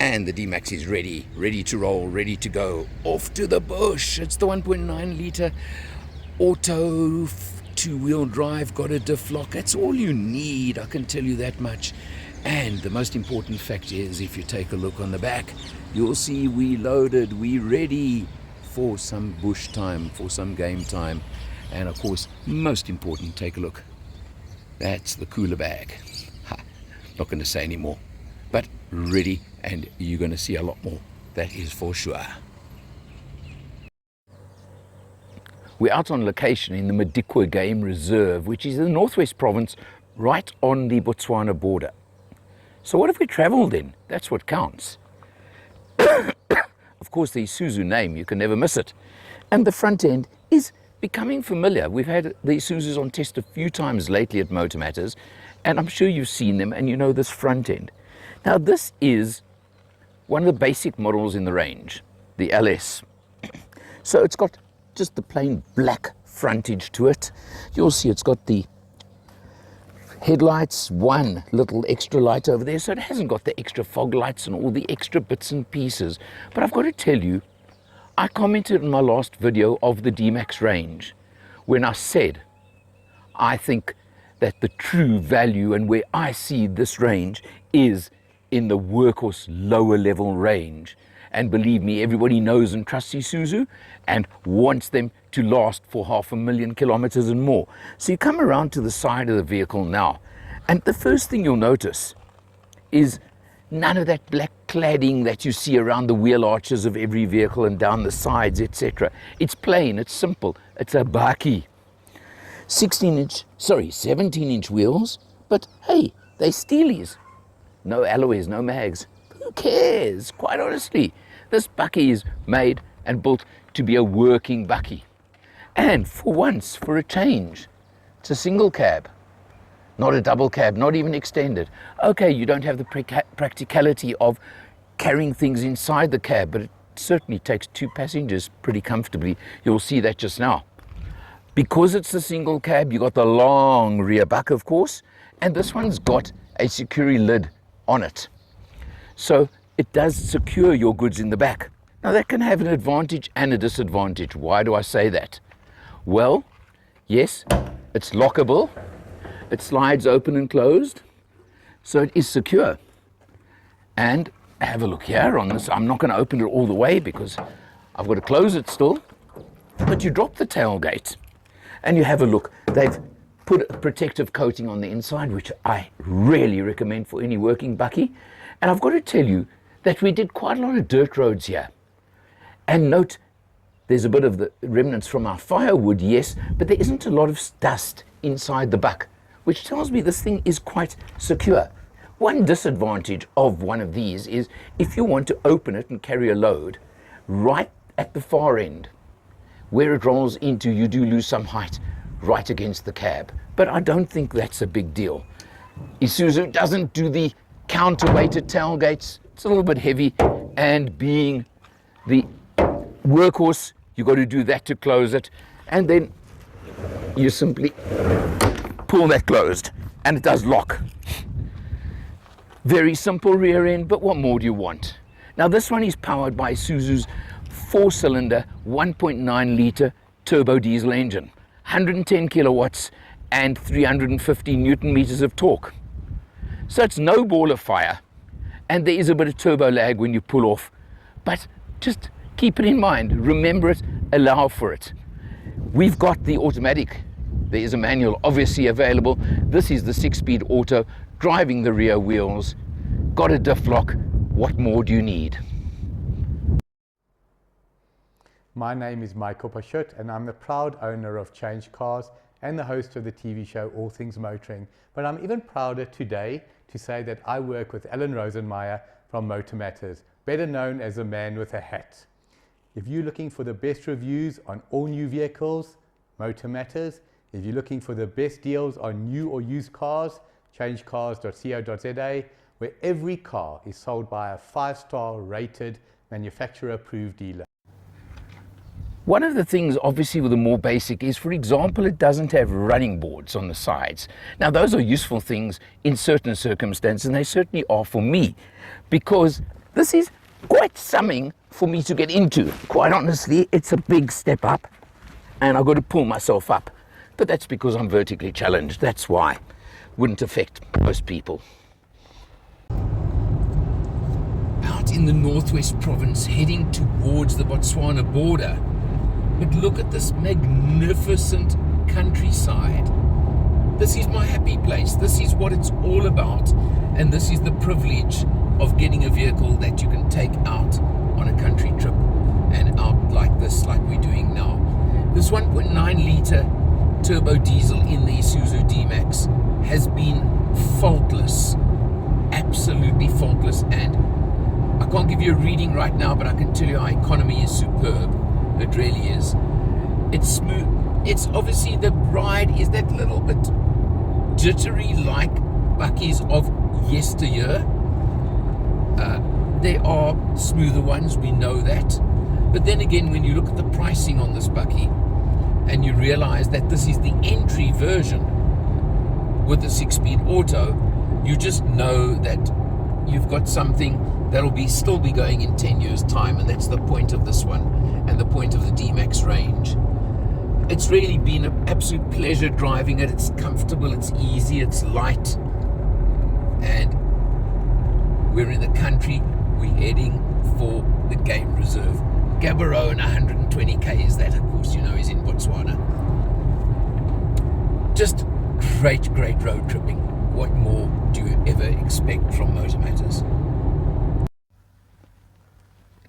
And the D-Max is ready to roll, ready to go. Off to the bush. It's the 1.9 litre auto two-wheel drive, got a diff lock. That's all you need, I can tell you that much. And the most important fact is, if you take a look on the back, you'll see we loaded, we ready for some bush time, for some game time. And of course, most important, take a look. That's the cooler bag. Not going to say any more, but ready, and you're going to see a lot more, that is for sure. We're out on location in the Madikwe Game Reserve, which is in the Northwest Province, right on the Botswana border. So what have we travelled in? That's what counts. Of course, the Isuzu name, you can never miss it. And the front end is becoming familiar. We've had the Isuzus on test a few times lately at Motor Matters, and I'm sure you've seen them and you know this front end. Now this is one of the basic models in the range, the LS. So it's got just the plain black frontage to it. You'll see it's got the headlights, one little extra light over there, so it hasn't got the extra fog lights and all the extra bits and pieces. But I've got to tell you, I commented in my last video of the D-Max range when I said I think that the true value and where I see this range is in the workhorse lower level range. And believe me, everybody knows and trusts Isuzu and wants them to last for 500,000 kilometers and more. So you come around to the side of the vehicle now, and the first thing you'll notice is none of that black cladding that you see around the wheel arches of every vehicle and down the sides, etc. It's plain, it's simple, it's a bakkie. 17-inch wheels, but hey, they steelies. No alloys, no mags. Who cares? Quite honestly, this bakkie is made and built to be a working bakkie. And for once, for a change, it's a single cab, not a double cab, not even extended. Okay, you don't have the practicality of carrying things inside the cab, but it certainly takes two passengers pretty comfortably. You'll see that just now. Because it's a single cab, you got the long rear buck, of course, and this one's got a security lid on it. So it does secure your goods in the back. Now that can have an advantage and a disadvantage. Why do I say that? Well, yes, it's lockable. It slides open and closed, so it is secure. And have a look here on this. I'm not going to open it all the way because I've got to close it still. But you drop the tailgate and you have a look. They've put a protective coating on the inside, which I really recommend for any working bakkie. And I've got to tell you that we did quite a lot of dirt roads here. And note, there's a bit of the remnants from our firewood, yes, but there isn't a lot of dust inside the buck, which tells me this thing is quite secure. One disadvantage of one of these is if you want to open it and carry a load, right at the far end, where it rolls into, you do lose some height right against the cab. But I don't think that's a big deal. Isuzu doesn't do the counterweighted tailgates. It's a little bit heavy, and being the workhorse, you've got to do that to close it, and then you simply pull that closed and it does lock. Very simple rear end, but what more do you want? Now this one is powered by Isuzu's 4-cylinder 1.9 litre turbo diesel engine, 110 kilowatts and 350 newton meters of torque. So it's no ball of fire, and there is a bit of turbo lag when you pull off, but just keep it in mind, remember it, allow for it. We've got the automatic, there is a manual obviously available. This is the 6-speed auto, driving the rear wheels, got a diff lock. What more do you need? My name is Michael Pashut and I'm the proud owner of Change Cars and the host of the TV show All Things Motoring. But I'm even prouder today to say that I work with Alan Rosenmeyer from Motor Matters, better known as the man with a hat. If you're looking for the best reviews on all new vehicles, Motor Matters. If you're looking for the best deals on new or used cars, changecars.co.za, where every car is sold by a 5-star rated manufacturer approved dealer. One of the things obviously with the more basic is, for example, it doesn't have running boards on the sides. Now those are useful things in certain circumstances, and they certainly are for me, because This is quite something for me to get into. Quite honestly, it's a big step up, and I've got to pull myself up. But that's because I'm vertically challenged. That's why. Wouldn't affect most people. Out in the northwest province, heading towards the Botswana border. But look at this magnificent countryside. This is my happy place. This is what it's all about. And this is the privilege of getting a vehicle that you can take out on a country trip and out like this, like we're doing now. This 1.9 litre turbo diesel in the Isuzu D-Max has been faultless, absolutely faultless. And I can't give you a reading right now, but I can tell you our economy is superb. It really is. It's smooth. It's obviously, the ride is that little bit jittery like buckies of yesteryear. There are smoother ones, we know that. But then again, when you look at the pricing on this bucky and you realize that this is the entry version with the 6-speed auto, you just know that you've got something that'll still be going in 10 years' time, and that's the point of this one and the point of the D-Max range. It's really been an absolute pleasure driving it. It's comfortable, it's easy, it's light, and we're in the country. We're heading for the game reserve. Gaborone, 120k is that, of course, you know, is in Botswana. Just great road tripping. What more do you ever expect from Motor Matters?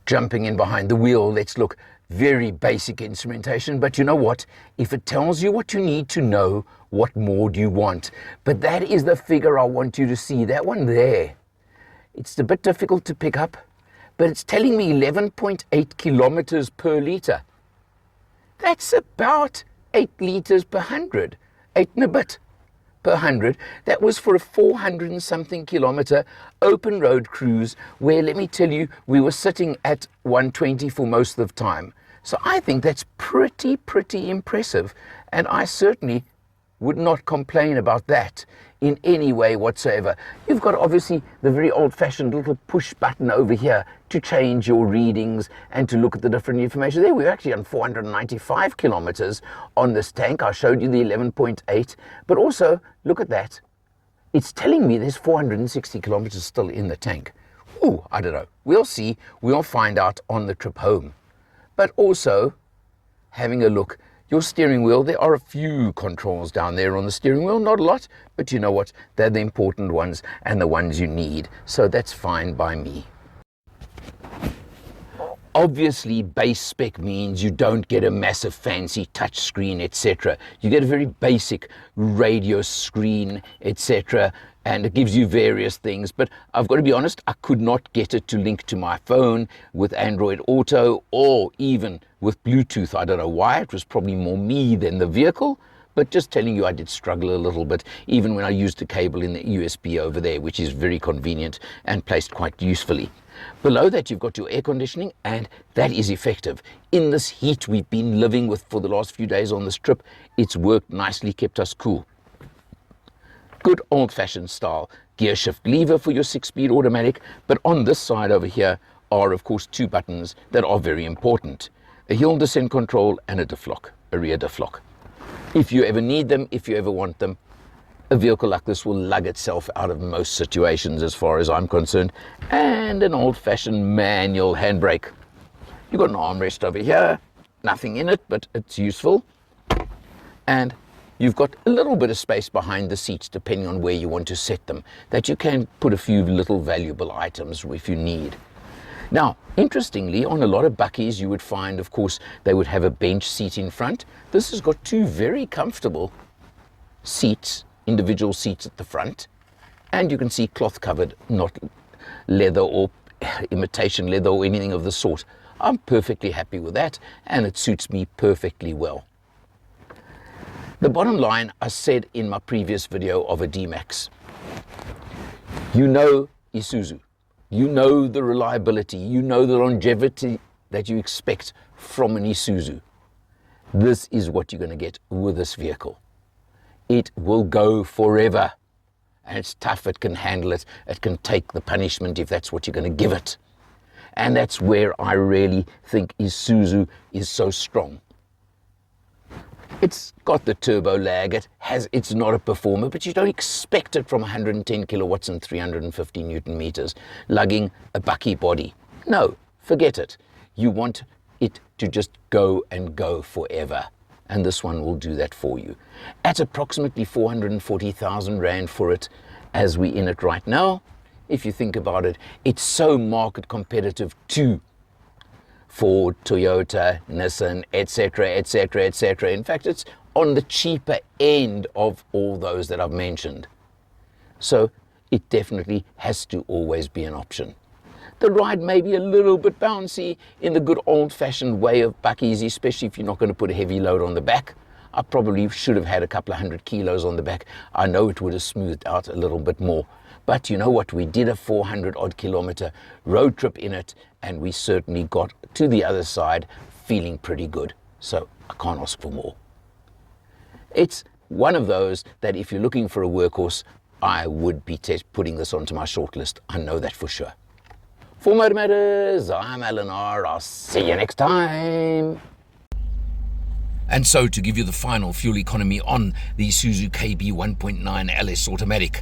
Jumping in behind the wheel, let's look. Very basic instrumentation, but you know what? If it tells you what you need to know, what more do you want? But that is the figure I want you to see, that one there. It's a bit difficult to pick up, but it's telling me 11.8 kilometers per litre. That's about 8 litres per 100, 8 and a bit per 100. That was for a 400 and something kilometre open road cruise, where, let me tell you, we were sitting at 120 for most of the time. So I think that's pretty impressive, and I certainly would not complain about that in any way whatsoever. You've got obviously the very old-fashioned little push button over here to change your readings and to look at the different information. There we're actually on 495 kilometers on this tank. I showed you the 11.8, but also look at that. It's telling me there's 460 kilometers still in the tank. Ooh, I don't know. We'll see. We'll find out on the trip home. But also, having a look, your steering wheel, there are a few controls down there on the steering wheel, not a lot, but you know what? They're the important ones and the ones you need. So that's fine by me. Obviously, base spec means you don't get a massive fancy touch screen, etc. You get a very basic radio screen, etc. And it gives you various things. But I've got to be honest, I could not get it to link to my phone with Android Auto or even with Bluetooth. I don't know why. It was probably more me than the vehicle. But just telling you, I did struggle a little bit, even when I used a cable in the USB over there, which is very convenient and placed quite usefully. Below that, you've got your air conditioning, and that is effective. In this heat we've been living with for the last few days on this trip, it's worked nicely, kept us cool. Good old-fashioned style gear shift lever for your 6-speed automatic, but on this side over here are, of course, 2 buttons that are very important. A hill descent control and a diff lock, a rear diff lock. If you ever need them, if you ever want them, a vehicle like this will lug itself out of most situations as far as I'm concerned. And an old-fashioned manual handbrake. You've got an armrest over here, nothing in it, but it's useful. And you've got a little bit of space behind the seats, depending on where you want to set them, that you can put a few little valuable items if you need. Now, interestingly, on a lot of buckies, you would find, of course, they would have a bench seat in front. This has got 2 very comfortable seats, individual seats at the front, and you can see cloth covered, not leather or imitation leather or anything of the sort. I'm perfectly happy with that, and it suits me perfectly well. The bottom line, I said in my previous video of a D-Max, you know Isuzu, you know the reliability, you know the longevity that you expect from an Isuzu. This is what you're going to get with this vehicle. It will go forever, and it's tough. It can handle it. It can take the punishment if that's what you're going to give it. And that's where I really think Isuzu is so strong. It's got the turbo lag, it's not a performer, but you don't expect it from 110 kilowatts and 350 Newton meters, lugging a bucky body. No, forget it. You want it to just go and go forever. And this one will do that for you. At approximately 440,000 Rand for it, as we're in it right now, if you think about it, it's so market competitive to Ford, Toyota, Nissan, etc., etc., etc. In fact, it's on the cheaper end of all those that I've mentioned. So it definitely has to always be an option. The ride may be a little bit bouncy in the good old-fashioned way of buckies, especially if you're not going to put a heavy load on the back. I probably should have had a couple of 100 kilos on the back. I know it would have smoothed out a little bit more. But you know what? We did a 400 odd kilometer road trip in it, and we certainly got to the other side feeling pretty good. So I can't ask for more. It's one of those that if you're looking for a workhorse, I would be putting this onto my shortlist. I know that for sure. For Motor Matters, I'm Alan R. I'll see you next time. And so to give you the final fuel economy on the Isuzu KB 1.9 LS Automatic,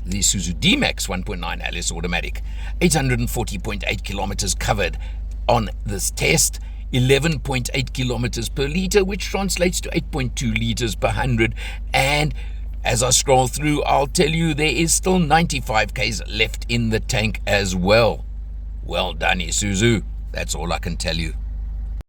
the Isuzu D-Max 1.9 LS Automatic, 840.8 kilometers covered on this test, 11.8 kilometers per litre, which translates to 8.2 litres per 100. And as I scroll through, I'll tell you there is still 95 k's left in the tank as well. Well done, Isuzu. That's all I can tell you.